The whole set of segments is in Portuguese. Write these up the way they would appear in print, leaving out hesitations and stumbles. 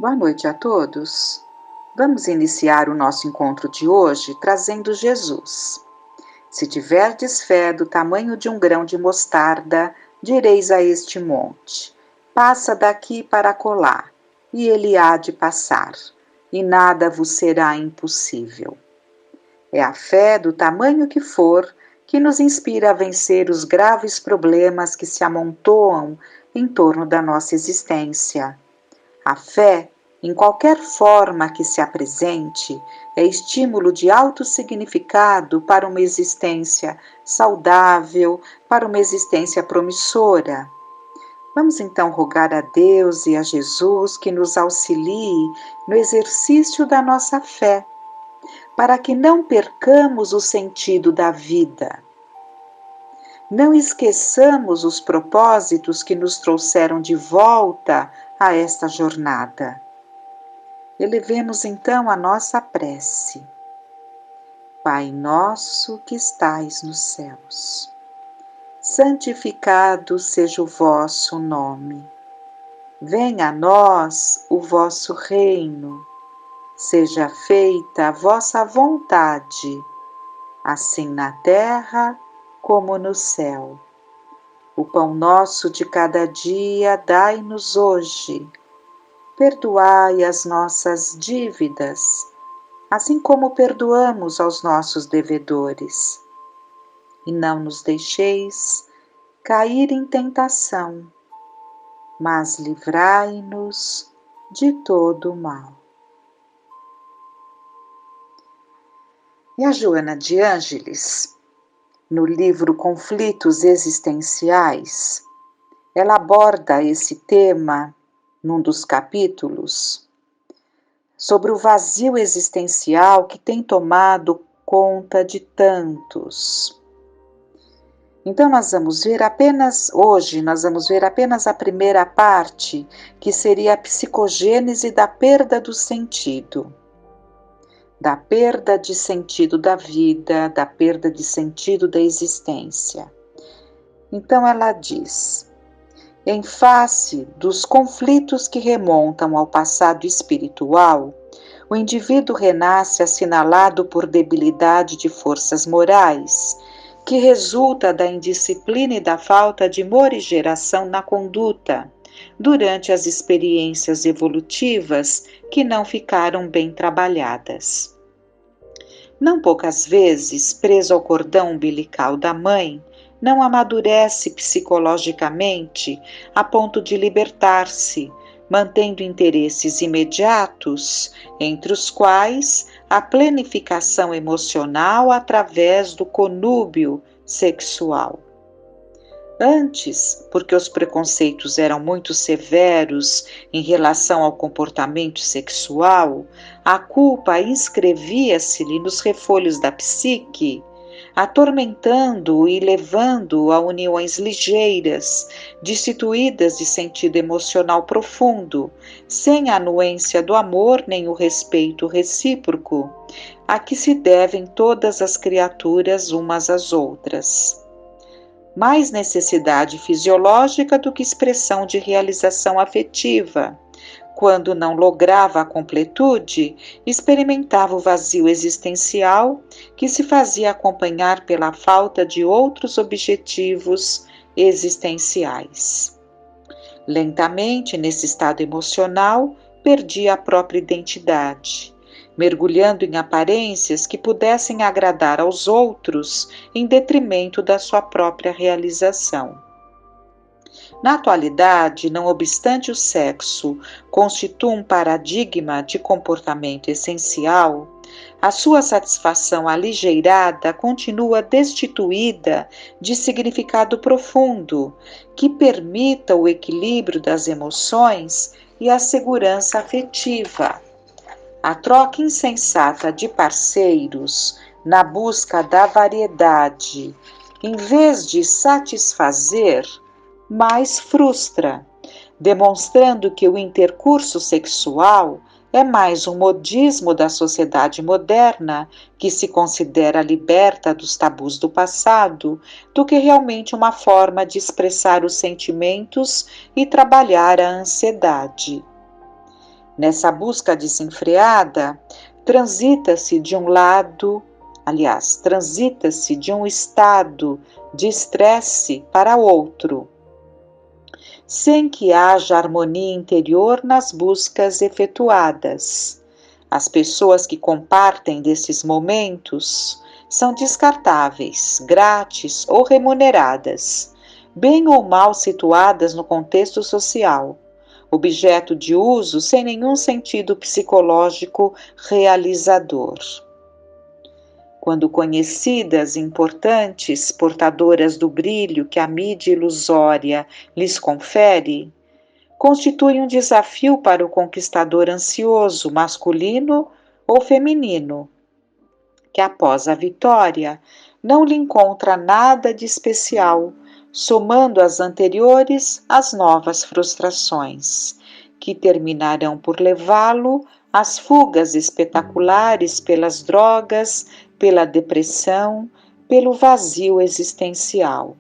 Boa noite a todos. Vamos iniciar o nosso encontro de hoje trazendo Jesus. Se tiverdes fé do tamanho de um grão de mostarda, direis a este monte: passa daqui para acolá, e ele há de passar, e nada vos será impossível. É a fé do tamanho que for que nos inspira a vencer os graves problemas que se amontoam em torno da nossa existência. A fé, em qualquer forma que se apresente, é estímulo de alto significado para uma existência saudável, para uma existência promissora. Vamos então rogar a Deus e a Jesus que nos auxilie no exercício da nossa fé, para que não percamos o sentido da vida. Não esqueçamos os propósitos que nos trouxeram de volta a esta jornada. Elevemos então a nossa prece. Pai nosso que estais nos céus, santificado seja o vosso nome. Venha a nós o vosso reino. Seja feita a vossa vontade, assim na terra como no céu. O pão nosso de cada dia dai-nos hoje. Perdoai as nossas dívidas, assim como perdoamos aos nossos devedores. E não nos deixeis cair em tentação, mas livrai-nos de todo o mal. E a Joana de Ângeles, no livro Conflitos Existenciais, ela aborda esse tema num dos capítulos, sobre o vazio existencial que tem tomado conta de tantos. Então nós vamos ver apenas a primeira parte, que seria a psicogênese da perda do sentido. Da perda de sentido da vida, da perda de sentido da existência. Então ela diz: em face dos conflitos que remontam ao passado espiritual, o indivíduo renasce assinalado por debilidade de forças morais, que resulta da indisciplina e da falta de morigeração na conduta, durante as experiências evolutivas que não ficaram bem trabalhadas. Não poucas vezes, preso ao cordão umbilical da mãe, não amadurece psicologicamente a ponto de libertar-se, mantendo interesses imediatos, entre os quais a planificação emocional através do conúbio sexual. Antes, porque os preconceitos eram muito severos em relação ao comportamento sexual, a culpa inscrevia-se-lhe nos refolhos da psique, atormentando-o e levando-o a uniões ligeiras, destituídas de sentido emocional profundo, sem a anuência do amor nem o respeito recíproco, a que se devem todas as criaturas umas às outras. Mais necessidade fisiológica do que expressão de realização afetiva. Quando não lograva a completude, experimentava o vazio existencial que se fazia acompanhar pela falta de outros objetivos existenciais. Lentamente, nesse estado emocional, perdia a própria identidade, mergulhando em aparências que pudessem agradar aos outros em detrimento da sua própria realização. Na atualidade, não obstante o sexo constitua um paradigma de comportamento essencial, a sua satisfação aligeirada continua destituída de significado profundo, que permita o equilíbrio das emoções e a segurança afetiva. A troca insensata de parceiros na busca da variedade, em vez de satisfazer, mais frustra, demonstrando que o intercurso sexual é mais um modismo da sociedade moderna, que se considera liberta dos tabus do passado, do que realmente uma forma de expressar os sentimentos e trabalhar a ansiedade. Nessa busca desenfreada, transita-se de um estado de estresse para outro, sem que haja harmonia interior nas buscas efetuadas. As pessoas que compartem desses momentos são descartáveis, grátis ou remuneradas, bem ou mal situadas no contexto social, objeto de uso sem nenhum sentido psicológico realizador. Quando conhecidas e importantes, portadoras do brilho que a mídia ilusória lhes confere, constituem um desafio para o conquistador ansioso, masculino ou feminino, que após a vitória não lhe encontra nada de especial, somando as anteriores às novas frustrações, que terminarão por levá-lo às fugas espetaculares pelas drogas, pela depressão, pelo vazio existencial.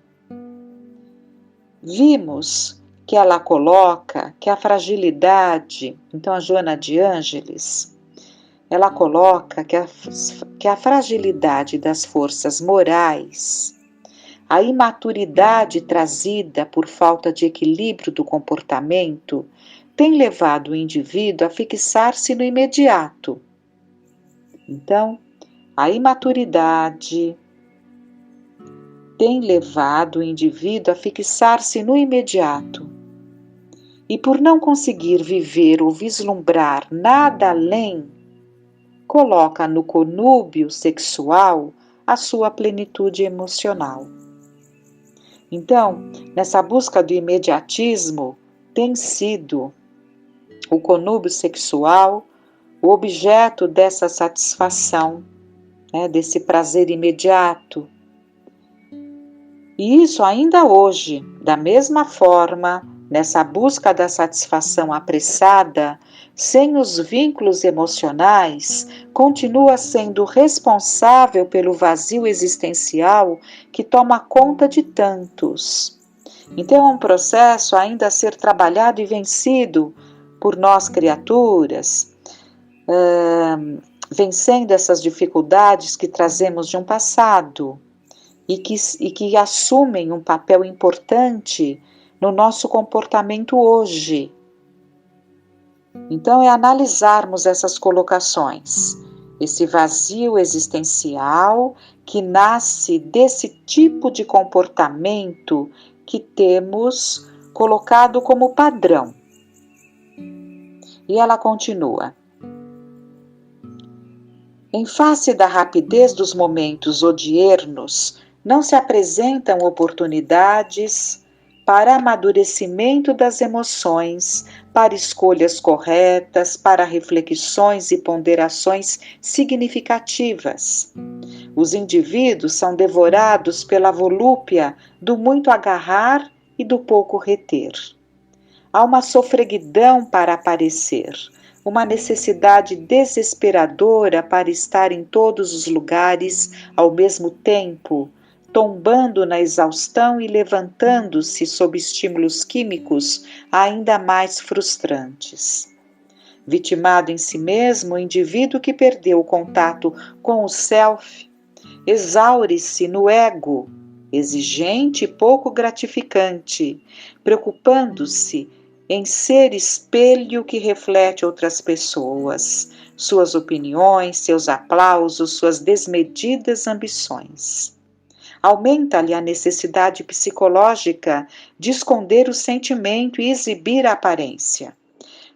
Vimos que ela coloca que a fragilidade, então a Joana de Ângeles, ela coloca que a fragilidade das forças morais, a imaturidade trazida por falta de equilíbrio do comportamento, tem levado o indivíduo a fixar-se no imediato. Então, a imaturidade tem levado o indivíduo a fixar-se no imediato. E por não conseguir viver ou vislumbrar nada além, coloca no conúbio sexual a sua plenitude emocional. Então, nessa busca do imediatismo, tem sido o conúbio sexual o objeto dessa satisfação, desse prazer imediato. E isso ainda hoje, da mesma forma, nessa busca da satisfação apressada, sem os vínculos emocionais, continua sendo responsável pelo vazio existencial que toma conta de tantos. Então é um processo ainda a ser trabalhado e vencido por nós criaturas, vencendo essas dificuldades que trazemos de um passado e que assumem um papel importante no nosso comportamento hoje. Então é analisarmos essas colocações, esse vazio existencial que nasce desse tipo de comportamento que temos colocado como padrão. E ela continua: em face da rapidez dos momentos odiernos, não se apresentam oportunidades para amadurecimento das emoções, para escolhas corretas, para reflexões e ponderações significativas. Os indivíduos são devorados pela volúpia do muito agarrar e do pouco reter. Há uma sofreguidão para aparecer, uma necessidade desesperadora para estar em todos os lugares ao mesmo tempo, tombando na exaustão e levantando-se sob estímulos químicos ainda mais frustrantes. Vitimado em si mesmo, o indivíduo que perdeu o contato com o self, exaure-se no ego, exigente e pouco gratificante, preocupando-se em ser espelho que reflete outras pessoas, suas opiniões, seus aplausos, suas desmedidas ambições. Aumenta-lhe a necessidade psicológica de esconder o sentimento e exibir a aparência,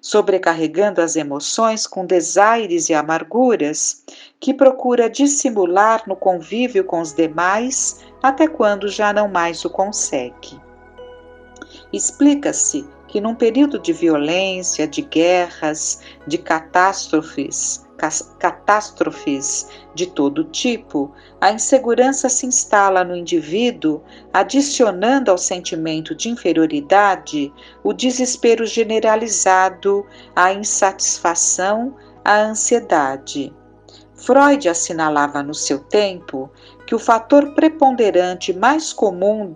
sobrecarregando as emoções com desaires e amarguras que procura dissimular no convívio com os demais até quando já não mais o consegue. Explica-se que num período de violência, de guerras, de catástrofes de todo tipo, a insegurança se instala no indivíduo, adicionando ao sentimento de inferioridade o desespero generalizado, a insatisfação, a ansiedade. Freud assinalava no seu tempo que o fator preponderante mais comum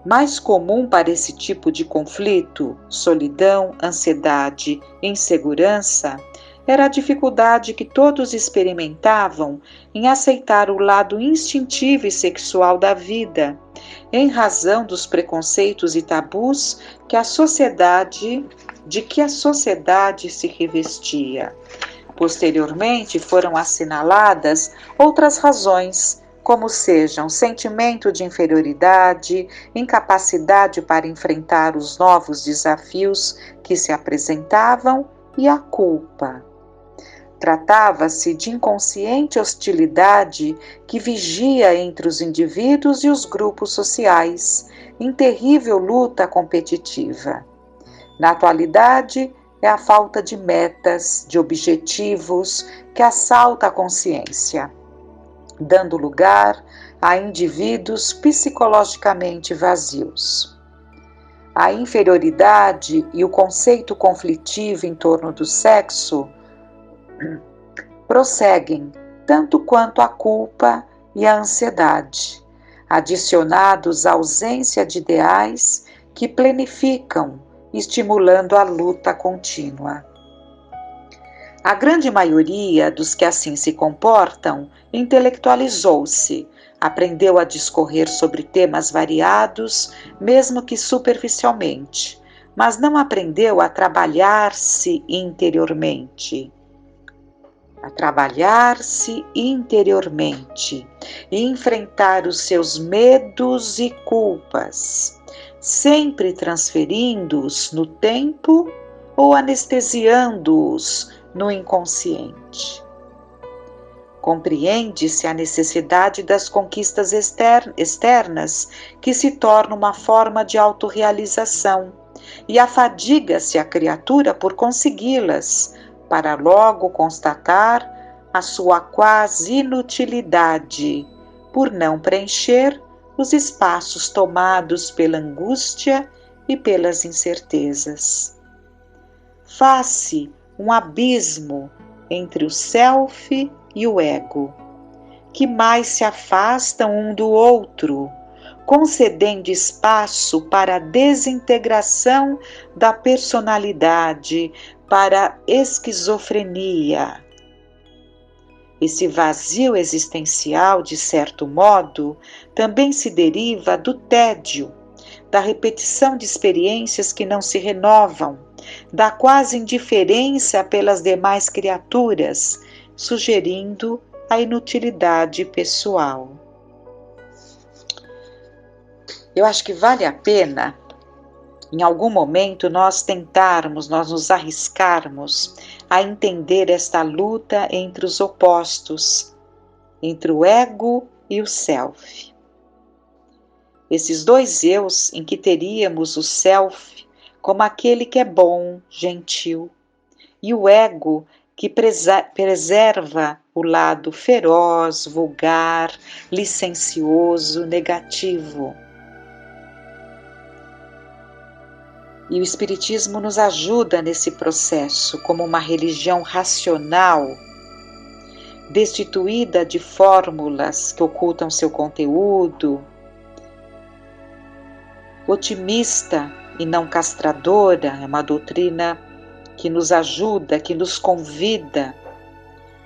Mais comum para esse tipo de conflito, solidão, ansiedade, insegurança, era a dificuldade que todos experimentavam em aceitar o lado instintivo e sexual da vida, em razão dos preconceitos e tabus de que a sociedade se revestia. Posteriormente foram assinaladas outras razões, como sejam sentimento de inferioridade, incapacidade para enfrentar os novos desafios que se apresentavam e a culpa. Tratava-se de inconsciente hostilidade que vigia entre os indivíduos e os grupos sociais, em terrível luta competitiva. Na atualidade, é a falta de metas, de objetivos, que assalta a consciência, dando lugar a indivíduos psicologicamente vazios. A inferioridade e o conceito conflitivo em torno do sexo prosseguem tanto quanto a culpa e a ansiedade, adicionados à ausência de ideais que planificam, estimulando a luta contínua. A grande maioria dos que assim se comportam intelectualizou-se, aprendeu a discorrer sobre temas variados, mesmo que superficialmente, mas não aprendeu a trabalhar-se interiormente. E enfrentar os seus medos e culpas, sempre transferindo-os no tempo ou anestesiando-os no inconsciente. Compreende-se a necessidade das conquistas externas, que se torna uma forma de autorrealização, e afadiga-se a criatura por consegui-las, para logo constatar a sua quase inutilidade, por não preencher os espaços tomados pela angústia e pelas incertezas. Faz-se um abismo entre o self e o ego, que mais se afastam um do outro, concedendo espaço para a desintegração da personalidade, para a esquizofrenia. Esse vazio existencial, de certo modo, também se deriva do tédio, da repetição de experiências que não se renovam, da quase indiferença pelas demais criaturas, sugerindo a inutilidade pessoal. Eu acho que vale a pena, em algum momento, nós nos arriscarmos a entender esta luta entre os opostos, entre o ego e o self. Esses dois eus em que teríamos o self como aquele que é bom, gentil, e o ego que preserva o lado feroz, vulgar, licencioso, negativo. E o Espiritismo nos ajuda nesse processo como uma religião racional, destituída de fórmulas que ocultam seu conteúdo, otimista e não castradora. É uma doutrina que nos ajuda, que nos convida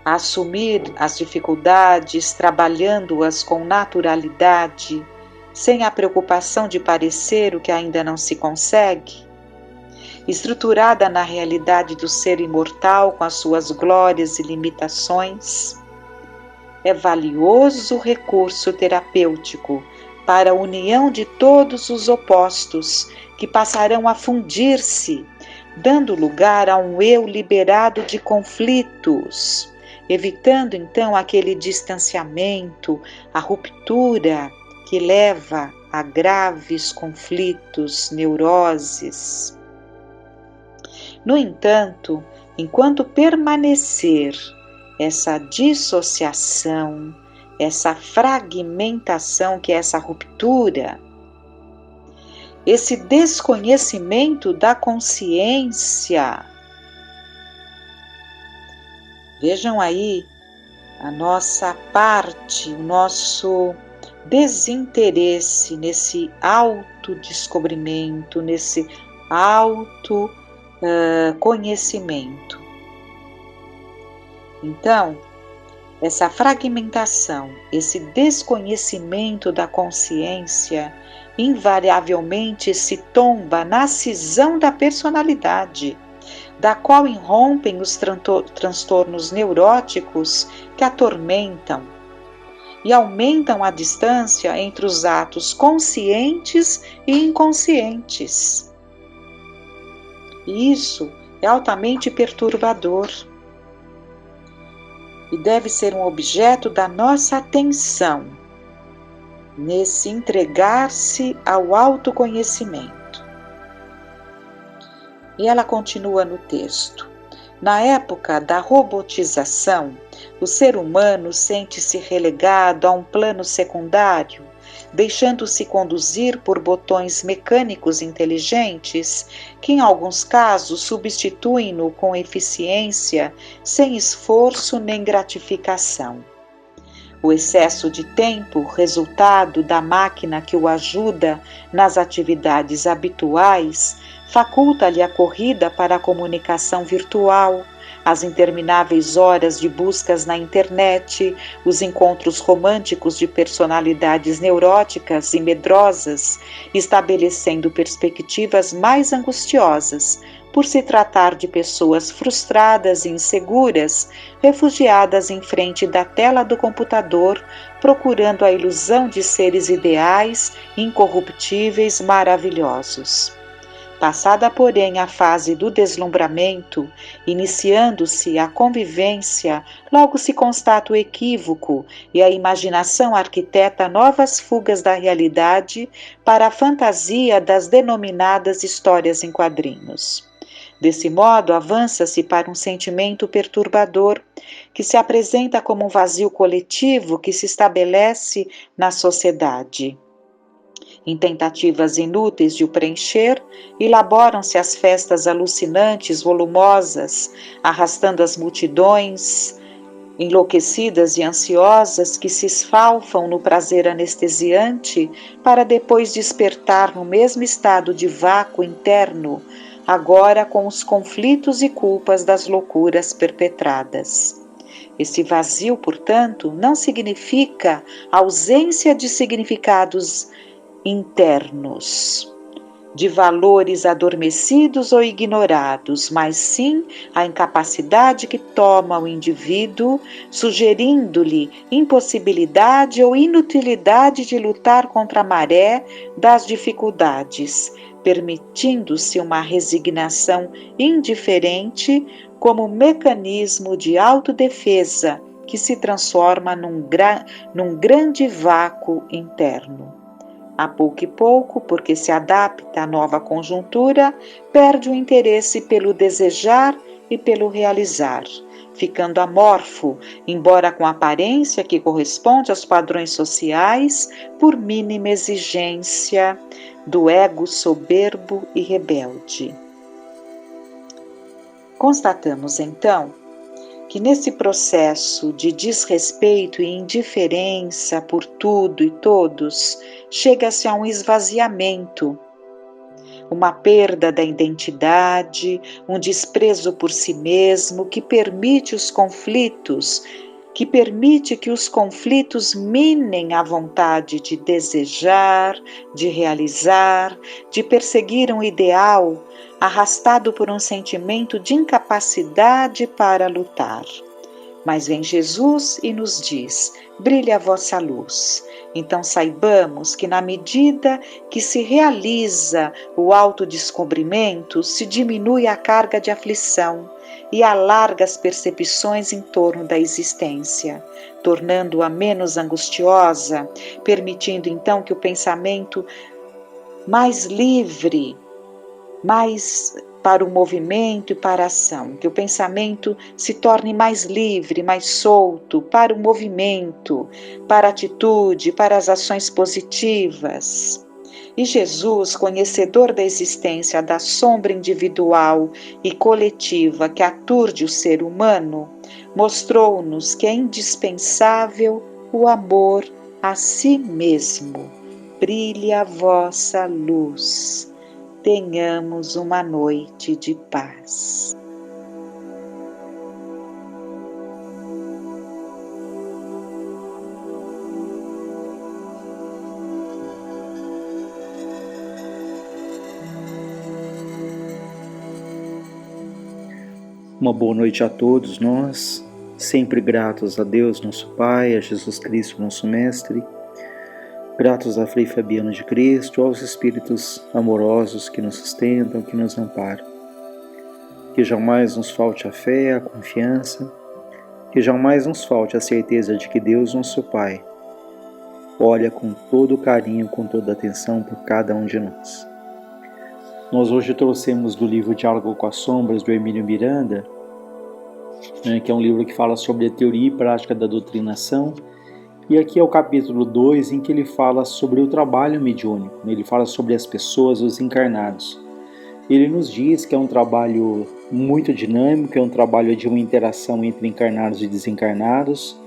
a assumir as dificuldades, trabalhando-as com naturalidade, sem a preocupação de parecer o que ainda não se consegue. Estruturada na realidade do ser imortal com as suas glórias e limitações, é valioso recurso terapêutico para a união de todos os opostos que passarão a fundir-se, dando lugar a um eu liberado de conflitos, evitando então aquele distanciamento, a ruptura que leva a graves conflitos, neuroses. No entanto, enquanto permanecer essa dissociação, essa fragmentação, que é essa ruptura, esse desconhecimento da consciência, vejam aí a nossa parte, o nosso desinteresse nesse autodescobrimento, nesse autoconhecimento. Então, essa fragmentação, esse desconhecimento da consciência, invariavelmente se tomba na cisão da personalidade, da qual irrompem os transtornos neuróticos que atormentam e aumentam a distância entre os atos conscientes e inconscientes. E isso é altamente perturbador e deve ser um objeto da nossa atenção nesse entregar-se ao autoconhecimento. E ela continua no texto. Na época da robotização, o ser humano sente-se relegado a um plano secundário, deixando-se conduzir por botões mecânicos inteligentes, que em alguns casos substituem-no com eficiência, sem esforço nem gratificação. O excesso de tempo, resultado da máquina que o ajuda nas atividades habituais, faculta-lhe a corrida para a comunicação virtual, as intermináveis horas de buscas na internet, os encontros românticos de personalidades neuróticas e medrosas, estabelecendo perspectivas mais angustiosas, por se tratar de pessoas frustradas e inseguras, refugiadas em frente da tela do computador, procurando a ilusão de seres ideais, incorruptíveis, maravilhosos. Passada, porém, a fase do deslumbramento, iniciando-se a convivência, logo se constata o equívoco e a imaginação arquiteta novas fugas da realidade para a fantasia das denominadas histórias em quadrinhos. Desse modo, avança-se para um sentimento perturbador, que se apresenta como um vazio coletivo que se estabelece na sociedade. Em tentativas inúteis de o preencher, elaboram-se as festas alucinantes, volumosas, arrastando as multidões, enlouquecidas e ansiosas, que se esfalfam no prazer anestesiante, para depois despertar no mesmo estado de vácuo interno, agora com os conflitos e culpas das loucuras perpetradas. Esse vazio, portanto, não significa ausência de significados internos, de valores adormecidos ou ignorados, mas sim a incapacidade que toma o indivíduo, sugerindo-lhe impossibilidade ou inutilidade de lutar contra a maré das dificuldades, permitindo-se uma resignação indiferente como mecanismo de autodefesa que se transforma num grande vácuo interno. A pouco e pouco, porque se adapta à nova conjuntura, perde o interesse pelo desejar e pelo realizar, ficando amorfo, embora com aparência que corresponde aos padrões sociais, por mínima exigência do ego soberbo e rebelde. Constatamos, então, que nesse processo de desrespeito e indiferença por tudo e todos, chega-se a um esvaziamento, uma perda da identidade, um desprezo por si mesmo que permite que os conflitos minem a vontade de desejar, de realizar, de perseguir um ideal, arrastado por um sentimento de incapacidade para lutar. Mas vem Jesus e nos diz: brilhe a vossa luz. Então saibamos que na medida que se realiza o autodescobrimento, se diminui a carga de aflição e alarga as percepções em torno da existência, tornando-a menos angustiosa, permitindo então que o pensamento mais livre, mais para o movimento e para a ação, que o pensamento se torne mais livre, mais solto para o movimento, para a atitude, para as ações positivas. E Jesus, conhecedor da existência da sombra individual e coletiva que aturde o ser humano, mostrou-nos que é indispensável o amor a si mesmo brilhe a vossa luz. Tenhamos uma noite de paz. Uma boa noite a todos nós, sempre gratos a Deus, nosso Pai, a Jesus Cristo, nosso Mestre, gratos a Frei Fabiano de Cristo, aos Espíritos amorosos que nos sustentam, que nos amparam. Que jamais nos falte a fé, a confiança, que jamais nos falte a certeza de que Deus, nosso Pai, olha com todo carinho, com toda atenção por cada um de nós. Nós hoje trouxemos do livro Diálogo com as Sombras, do Hermínio Miranda, que é um livro que fala sobre a teoria e prática da doutrinação, e aqui é o capítulo 2, em que ele fala sobre o trabalho mediúnico, ele fala sobre as pessoas, os encarnados. Ele nos diz que é um trabalho muito dinâmico, é um trabalho de uma interação entre encarnados e desencarnados,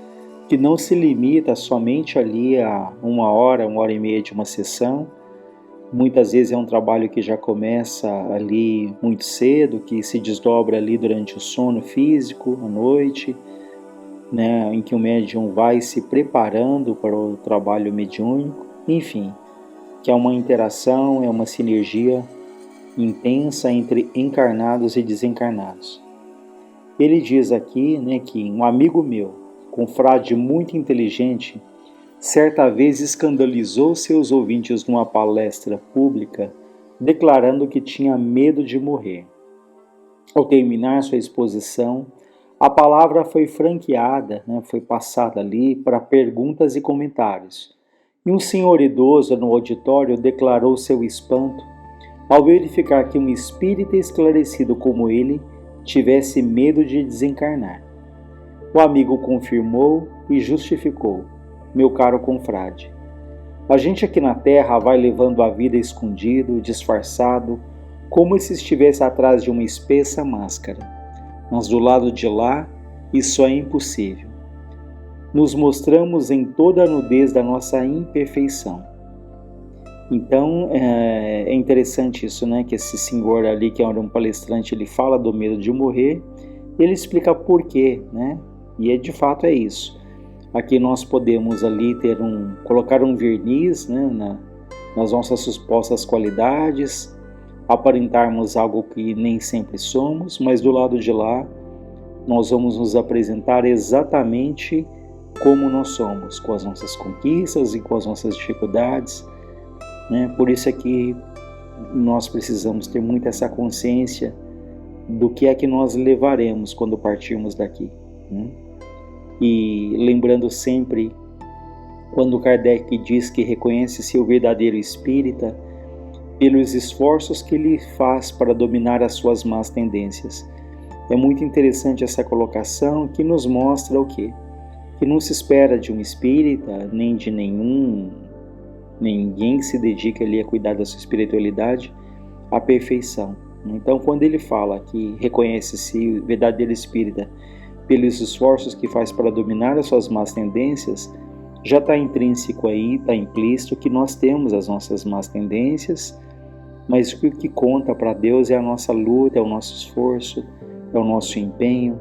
que não se limita somente ali a 1 hora, 1 hora e meia de uma sessão. Muitas vezes é um trabalho que já começa ali muito cedo, que se desdobra ali durante o sono físico, à noite, em que o médium vai se preparando para o trabalho mediúnico, enfim, que é uma interação, é uma sinergia intensa entre encarnados e desencarnados. Ele diz aqui que um amigo meu, confrade muito inteligente, certa vez escandalizou seus ouvintes numa palestra pública, declarando que tinha medo de morrer. Ao terminar sua exposição, a palavra foi franqueada, foi passada ali para perguntas e comentários. E um senhor idoso no auditório declarou seu espanto ao verificar que um espírita esclarecido como ele tivesse medo de desencarnar. O amigo confirmou e justificou: meu caro confrade, a gente aqui na Terra vai levando a vida escondido, disfarçado, como se estivesse atrás de uma espessa máscara. Mas do lado de lá, isso é impossível. Nos mostramos em toda a nudez da nossa imperfeição. Então, é interessante isso, que esse senhor ali, que era um palestrante, ele fala do medo de morrer, ele explica por quê, E de fato é isso. Aqui nós podemos ali colocar um verniz, nas nossas supostas qualidades, aparentarmos algo que nem sempre somos, mas do lado de lá nós vamos nos apresentar exatamente como nós somos, com as nossas conquistas e com as nossas dificuldades. Por isso é que nós precisamos ter muito essa consciência do que é que nós levaremos quando partirmos daqui. E lembrando sempre, quando Kardec diz que reconhece-se o verdadeiro espírita pelos esforços que ele faz para dominar as suas más tendências. É muito interessante essa colocação, que nos mostra o quê? Que não se espera de um espírita, nem de ninguém que se dedica ali a cuidar da sua espiritualidade, a perfeição. Então, quando ele fala que reconhece-se o verdadeiro espírita pelos esforços que faz para dominar as suas más tendências, já está intrínseco aí, está implícito que nós temos as nossas más tendências, mas o que conta para Deus é a nossa luta, é o nosso esforço, é o nosso empenho,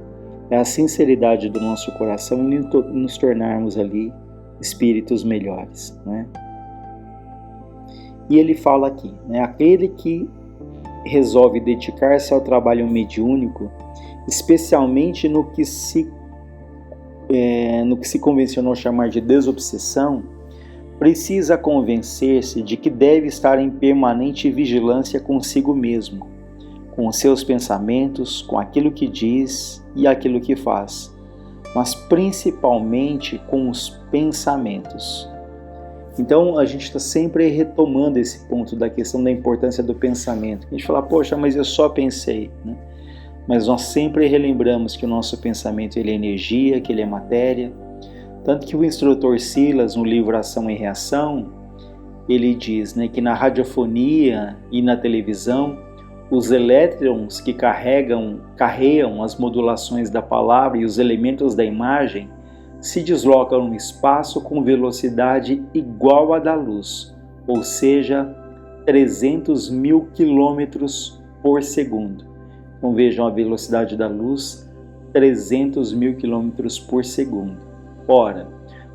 é a sinceridade do nosso coração e nos tornarmos ali espíritos melhores. E ele fala aqui, aquele que resolve dedicar-se ao trabalho mediúnico, especialmente no que se convencionou chamar de desobsessão, precisa convencer-se de que deve estar em permanente vigilância consigo mesmo, com os seus pensamentos, com aquilo que diz e aquilo que faz, mas principalmente com os pensamentos. Então a gente está sempre retomando esse ponto da questão da importância do pensamento. A gente fala, poxa, mas eu só pensei, Mas nós sempre relembramos que o nosso pensamento ele é energia, que ele é matéria. Tanto que o instrutor Silas, no livro Ação e Reação, ele diz que na radiofonia e na televisão, os elétrons que carregam as modulações da palavra e os elementos da imagem se desloca no espaço com velocidade igual à da luz, ou seja, 300 mil quilômetros por segundo. Então vejam a velocidade da luz, 300 mil quilômetros por segundo. Ora,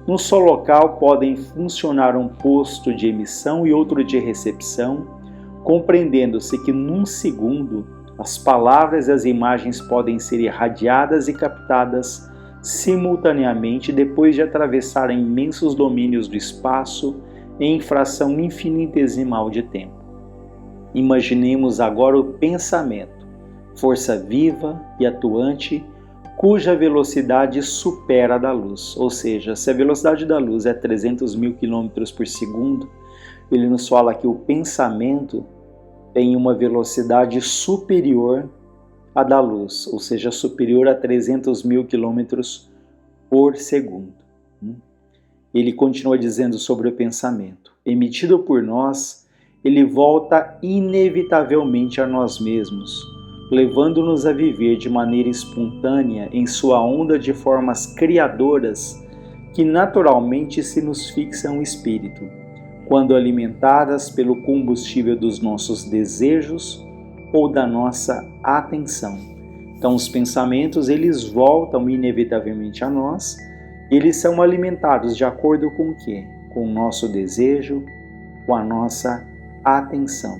num só local podem funcionar um posto de emissão e outro de recepção, compreendendo-se que num segundo as palavras e as imagens podem ser irradiadas e captadas simultaneamente depois de atravessarem imensos domínios do espaço em fração infinitesimal de tempo. Imaginemos agora o pensamento, força viva e atuante, cuja velocidade supera a da luz. Ou seja, se a velocidade da luz é 300 mil quilômetros por segundo, ele nos fala que o pensamento tem uma velocidade superior à da luz, ou seja, superior a 300 mil quilômetros por segundo. Ele continua dizendo sobre o pensamento. Emitido por nós, ele volta inevitavelmente a nós mesmos, levando-nos a viver de maneira espontânea em sua onda de formas criadoras que naturalmente se nos fixam o espírito, quando alimentadas pelo combustível dos nossos desejos ou da nossa atenção. Então os pensamentos, eles voltam inevitavelmente a nós, eles são alimentados de acordo com o quê? Com o nosso desejo, com a nossa atenção.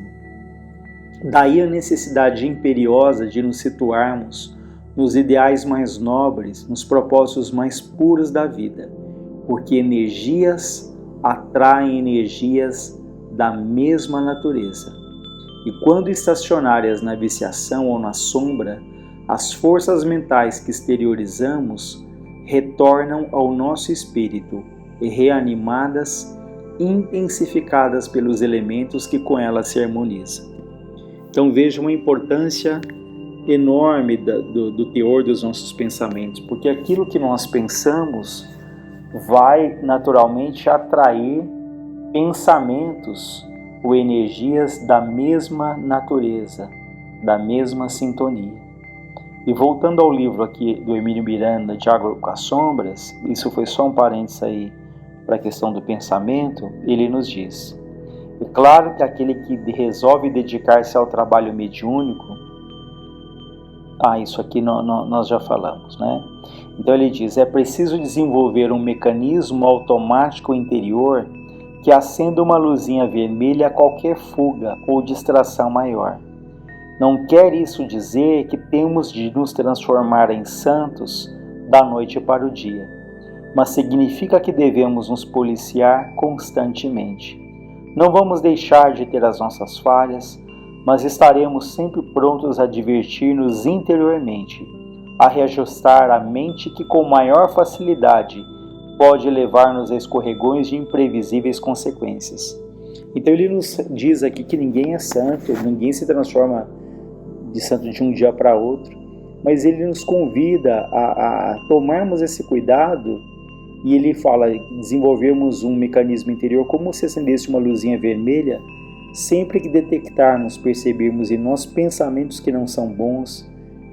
Daí a necessidade imperiosa de nos situarmos nos ideais mais nobres, nos propósitos mais puros da vida, porque energias atraem energias da mesma natureza. E quando estacionárias na viciação ou na sombra, as forças mentais que exteriorizamos retornam ao nosso espírito e reanimadas, intensificadas pelos elementos que com elas se harmonizam. Então veja uma importância enorme do teor dos nossos pensamentos, porque aquilo que nós pensamos vai naturalmente atrair pensamentos ou energias da mesma natureza, da mesma sintonia. E voltando ao livro aqui do Hermínio Miranda, Diálogo com as Sombras, isso foi só um parênteses aí para a questão do pensamento, ele nos diz: é claro que aquele que resolve dedicar-se ao trabalho mediúnico, isso aqui nós já falamos, né? Então ele diz, é preciso desenvolver um mecanismo automático interior que acenda uma luzinha vermelha a qualquer fuga ou distração maior. Não quer isso dizer que temos de nos transformar em santos da noite para o dia, mas significa que devemos nos policiar constantemente. Não vamos deixar de ter as nossas falhas, mas estaremos sempre prontos a divertir-nos interiormente, a reajustar a mente que com maior facilidade pode levar-nos a escorregões de imprevisíveis consequências. Então ele nos diz aqui que ninguém é santo, ninguém se transforma de santo de um dia para outro, mas ele nos convida a tomarmos esse cuidado e ele fala, desenvolvermos um mecanismo interior como se acendesse uma luzinha vermelha sempre que detectarmos, percebermos em nós pensamentos que não são bons,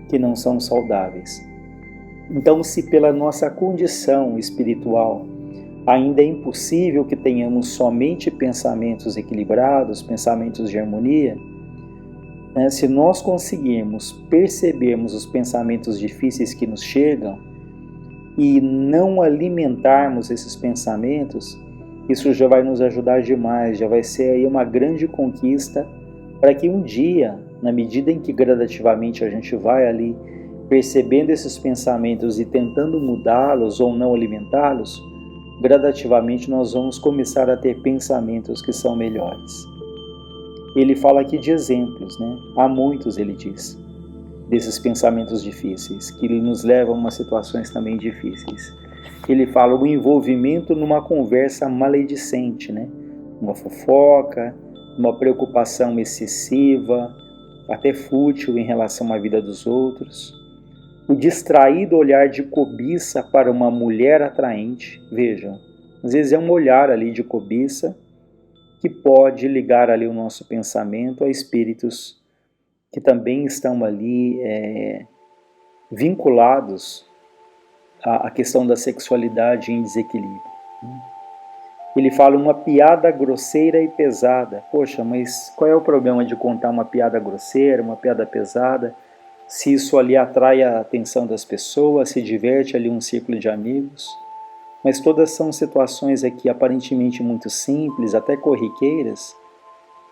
que não são saudáveis. Então, se pela nossa condição espiritual ainda é impossível que tenhamos somente pensamentos equilibrados, pensamentos de harmonia, se nós conseguirmos percebermos os pensamentos difíceis que nos chegam e não alimentarmos esses pensamentos, isso já vai nos ajudar demais, já vai ser aí uma grande conquista para que um dia, na medida em que gradativamente a gente vai ali percebendo esses pensamentos e tentando mudá-los ou não alimentá-los, gradativamente nós vamos começar a ter pensamentos que são melhores. Ele fala aqui de exemplos, né? Há muitos, ele diz, desses pensamentos difíceis, que nos levam a umas situações também difíceis. Ele fala o envolvimento numa conversa maledicente, né? Uma fofoca, uma preocupação excessiva, até fútil em relação à vida dos outros. O distraído olhar de cobiça para uma mulher atraente, vejam, às vezes é um olhar ali de cobiça que pode ligar ali o nosso pensamento a espíritos que também estão ali vinculados a questão da sexualidade em desequilíbrio. Ele fala uma piada grosseira e pesada. Poxa, mas qual é o problema de contar uma piada grosseira, uma piada pesada, se isso ali atrai a atenção das pessoas, se diverte ali um círculo de amigos? Mas todas são situações aqui aparentemente muito simples, até corriqueiras,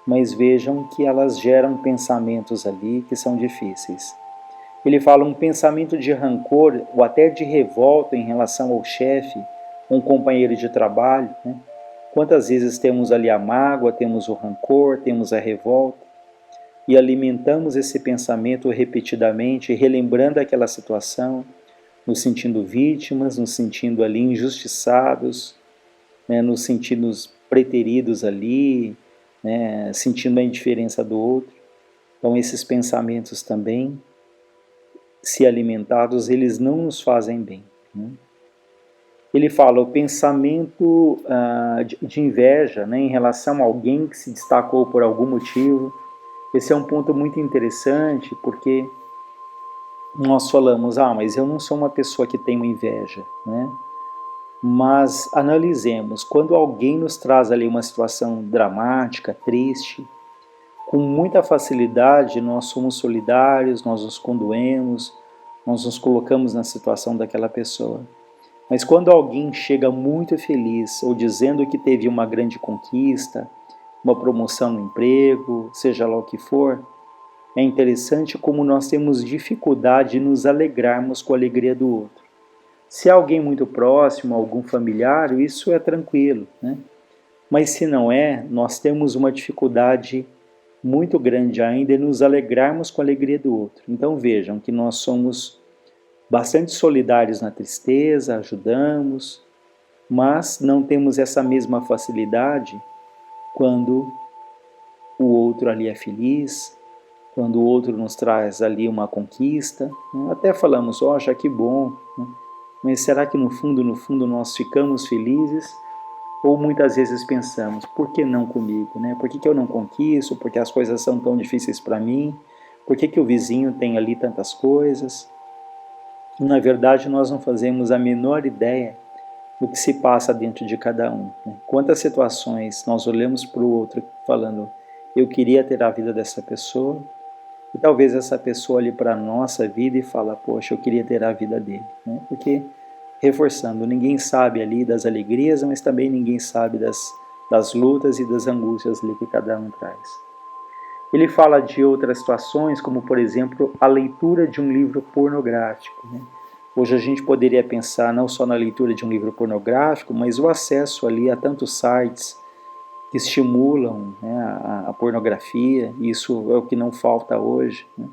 mas vejam que elas geram pensamentos ali que são difíceis. Ele fala um pensamento de rancor ou até de revolta em relação ao chefe, um companheiro de trabalho, né? Quantas vezes temos ali a mágoa, temos o rancor, temos a revolta e alimentamos esse pensamento repetidamente, relembrando aquela situação, nos sentindo vítimas, nos sentindo ali injustiçados, né? Nos sentindo preteridos ali, né? Sentindo a indiferença do outro. Então esses pensamentos também, se alimentados, eles não nos fazem bem, né? Ele fala o pensamento de inveja, né, em relação a alguém que se destacou por algum motivo. Esse é um ponto muito interessante, porque nós falamos, mas eu não sou uma pessoa que tem inveja, né? Mas analisemos, quando alguém nos traz ali uma situação dramática, triste, com muita facilidade nós somos solidários, nós nos condoemos, nós nos colocamos na situação daquela pessoa. Mas quando alguém chega muito feliz ou dizendo que teve uma grande conquista, uma promoção no emprego, seja lá o que for, é interessante como nós temos dificuldade de nos alegrarmos com a alegria do outro. Se é alguém muito próximo, algum familiar, isso é tranquilo, né? Mas se não é, nós temos uma dificuldade muito grande ainda em nos alegrarmos com a alegria do outro. Então vejam que nós somos bastante solidários na tristeza, ajudamos, mas não temos essa mesma facilidade quando o outro ali é feliz, quando o outro nos traz ali uma conquista, né? Até falamos, já que bom, né? Mas será que no fundo nós ficamos felizes? Ou muitas vezes pensamos, por que não comigo, né? Por que eu não conquisto? Porque as coisas são tão difíceis para mim? Por que o vizinho tem ali tantas coisas? Na verdade, nós não fazemos a menor ideia do que se passa dentro de cada um, né? Quantas situações nós olhamos para o outro falando, eu queria ter a vida dessa pessoa, e talvez essa pessoa olhe para a nossa vida e fala, poxa, eu queria ter a vida dele, né? Porque, reforçando, ninguém sabe ali das alegrias, mas também ninguém sabe das lutas e das angústias ali que cada um traz. Ele fala de outras situações, como por exemplo, a leitura de um livro pornográfico, né? Hoje a gente poderia pensar não só na leitura de um livro pornográfico, mas o acesso ali a tantos sites que estimulam, né, a pornografia. Isso é o que não falta hoje, né?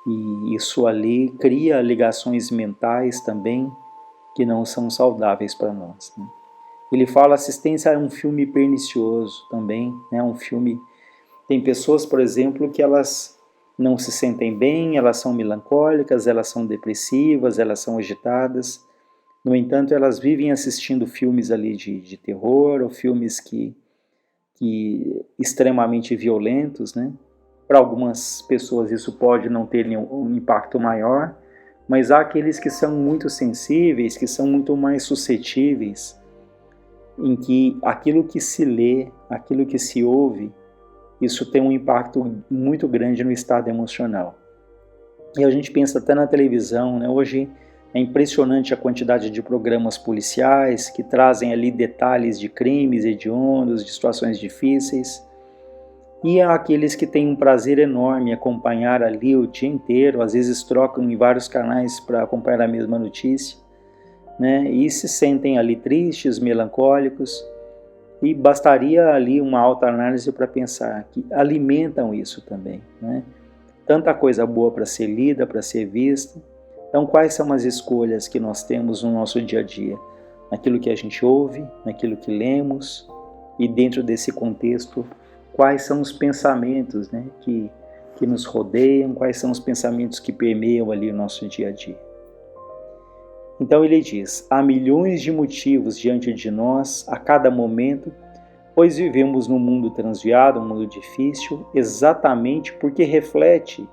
E isso ali cria ligações mentais também que não são saudáveis para nós, né? Ele fala assistência a um filme pernicioso também, né? Um filme... Tem pessoas, por exemplo, que elas não se sentem bem, elas são melancólicas, elas são depressivas, elas são agitadas. No entanto, elas vivem assistindo filmes ali de terror, ou filmes que extremamente violentos, né? Para algumas pessoas isso pode não ter um impacto maior, mas há aqueles que são muito sensíveis, que são muito mais suscetíveis, em que aquilo que se lê, aquilo que se ouve, isso tem um impacto muito grande no estado emocional. E a gente pensa até na televisão, né? Hoje é impressionante a quantidade de programas policiais que trazem ali detalhes de crimes hediondos, de situações difíceis. E há aqueles que têm um prazer enorme em acompanhar ali o dia inteiro, às vezes trocam em vários canais para acompanhar a mesma notícia, né? E se sentem ali tristes, melancólicos. E bastaria ali uma autoanálise para pensar que alimentam isso também, né? Tanta coisa boa para ser lida, para ser vista. Então, quais são as escolhas que nós temos no nosso dia a dia? Naquilo que a gente ouve, naquilo que lemos, e dentro desse contexto, quais são os pensamentos, né, que nos rodeiam, quais são os pensamentos que permeiam ali o nosso dia a dia. Então ele diz, há milhões de motivos diante de nós a cada momento, pois vivemos num mundo transviado, um mundo difícil, exatamente porque reflete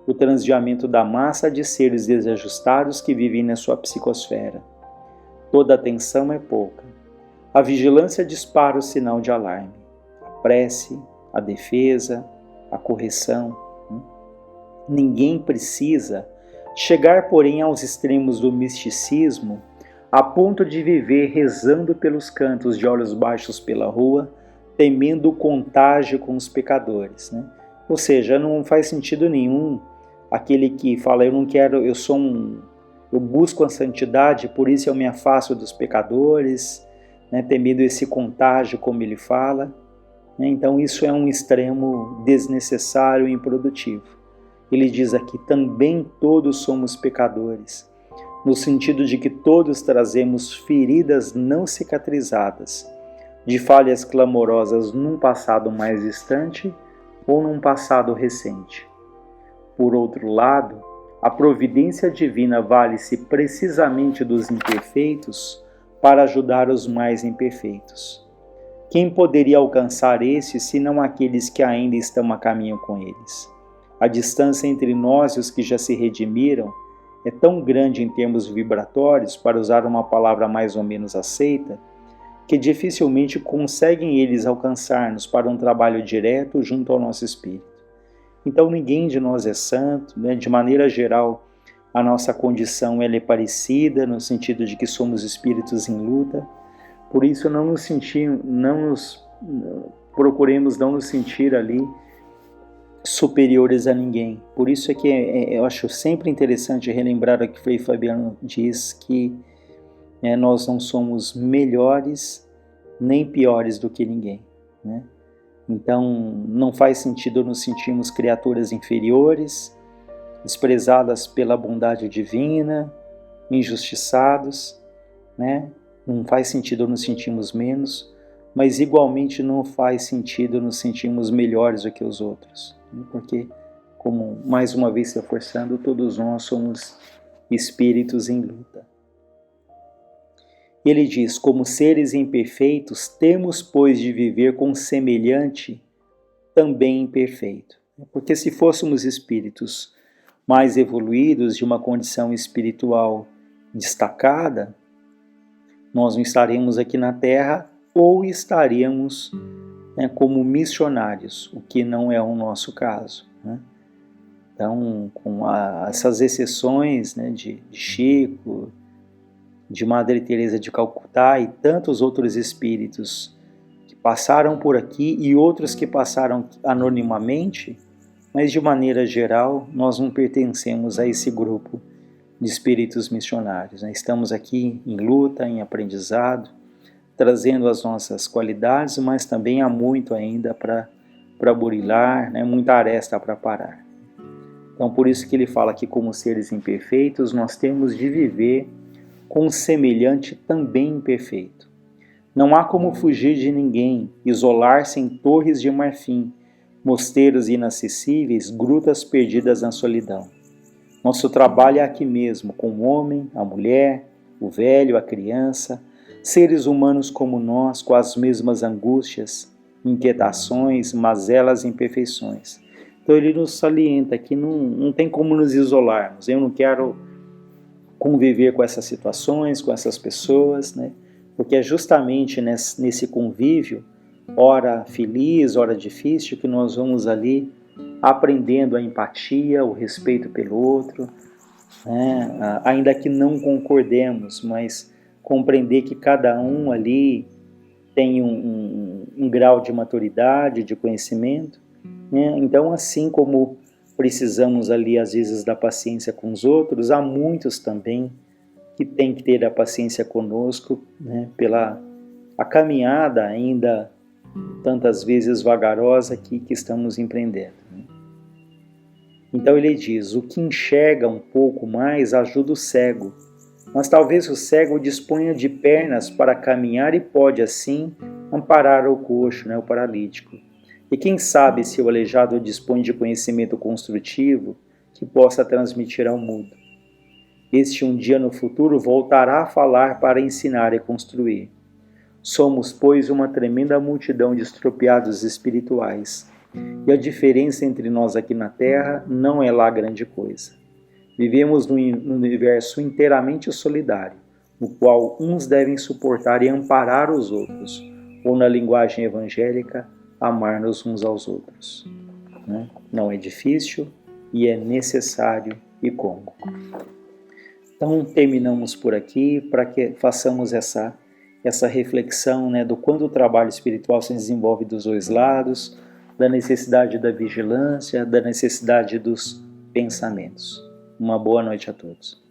o transviamento da massa de seres desajustados que vivem na sua psicosfera. Toda atenção é pouca. A vigilância dispara o sinal de alarme. A prece, a defesa, a correção. Ninguém precisa chegar, porém, aos extremos do misticismo, a ponto de viver rezando pelos cantos de olhos baixos pela rua, temendo o contágio com os pecadores, né? Ou seja, não faz sentido nenhum aquele que fala, eu busco a santidade, por isso eu me afasto dos pecadores, né, temendo esse contágio, como ele fala. Então isso é um extremo desnecessário e improdutivo. Ele diz aqui, também todos somos pecadores, no sentido de que todos trazemos feridas não cicatrizadas, de falhas clamorosas num passado mais distante ou num passado recente. Por outro lado, a providência divina vale-se precisamente dos imperfeitos para ajudar os mais imperfeitos. Quem poderia alcançar estes, senão aqueles que ainda estão a caminho com eles? A distância entre nós e os que já se redimiram é tão grande em termos vibratórios, para usar uma palavra mais ou menos aceita, que dificilmente conseguem eles alcançar-nos para um trabalho direto junto ao nosso espírito. Então ninguém de nós é santo, né? De maneira geral, a nossa condição ela é parecida, no sentido de que somos espíritos em luta, por isso procuremos não nos sentir ali superiores a ninguém. Por isso é que eu acho sempre interessante relembrar o que Frei Fabiano diz, que nós não somos melhores nem piores do que ninguém, né? Então não faz sentido nos sentirmos criaturas inferiores, desprezadas pela bondade divina, injustiçados, né? Não faz sentido nos sentirmos menos, mas igualmente não faz sentido nos sentirmos melhores do que os outros, porque, como mais uma vez reforçando, todos nós somos espíritos em luta. Ele diz, como seres imperfeitos, temos, pois, de viver com semelhante também imperfeito. Porque se fôssemos espíritos mais evoluídos, de uma condição espiritual destacada, nós não estaríamos aqui na Terra ou estaríamos como missionários, o que não é o nosso caso, né? Então, com essas exceções, né, de Chico, de Madre Teresa de Calcutá e tantos outros espíritos que passaram por aqui e outros que passaram anonimamente, mas de maneira geral nós não pertencemos a esse grupo de espíritos missionários, né? Estamos aqui em luta, em aprendizado, trazendo as nossas qualidades, mas também há muito ainda para burilar, né? Muita aresta para parar. Então por isso que ele fala que como seres imperfeitos nós temos de viver com um semelhante também imperfeito. Não há como fugir de ninguém, isolar-se em torres de marfim, mosteiros inacessíveis, grutas perdidas na solidão. Nosso trabalho é aqui mesmo, com o homem, a mulher, o velho, a criança, seres humanos como nós, com as mesmas angústias, inquietações, mazelas e imperfeições. Então ele nos salienta que não tem como nos isolarmos. Eu não quero conviver com essas situações, com essas pessoas, né? Porque é justamente nesse convívio, ora feliz, ora difícil, que nós vamos ali aprendendo a empatia, o respeito pelo outro, né? Ainda que não concordemos, mas compreender que cada um ali tem um grau de maturidade, de conhecimento, né? Então, assim como precisamos ali às vezes da paciência com os outros, há muitos também que têm que ter a paciência conosco, né? Pela a caminhada ainda tantas vezes vagarosa que estamos empreendendo, né? Então ele diz, o que enxerga um pouco mais ajuda o cego, mas talvez o cego disponha de pernas para caminhar e pode assim amparar o coxo, né, o paralítico. E quem sabe se o aleijado dispõe de conhecimento construtivo que possa transmitir ao mudo. Este um dia no futuro voltará a falar para ensinar e construir. Somos, pois, uma tremenda multidão de estropiados espirituais, E a diferença entre nós aqui na Terra não é lá grande coisa. Vivemos num universo inteiramente solidário, no qual uns devem suportar e amparar os outros, ou na linguagem evangélica, amar-nos uns aos outros. Não é difícil e é necessário e cômodo. Então terminamos por aqui para que façamos essa reflexão, do quanto o trabalho espiritual se desenvolve dos dois lados, da necessidade da vigilância, da necessidade dos pensamentos. Uma boa noite a todos.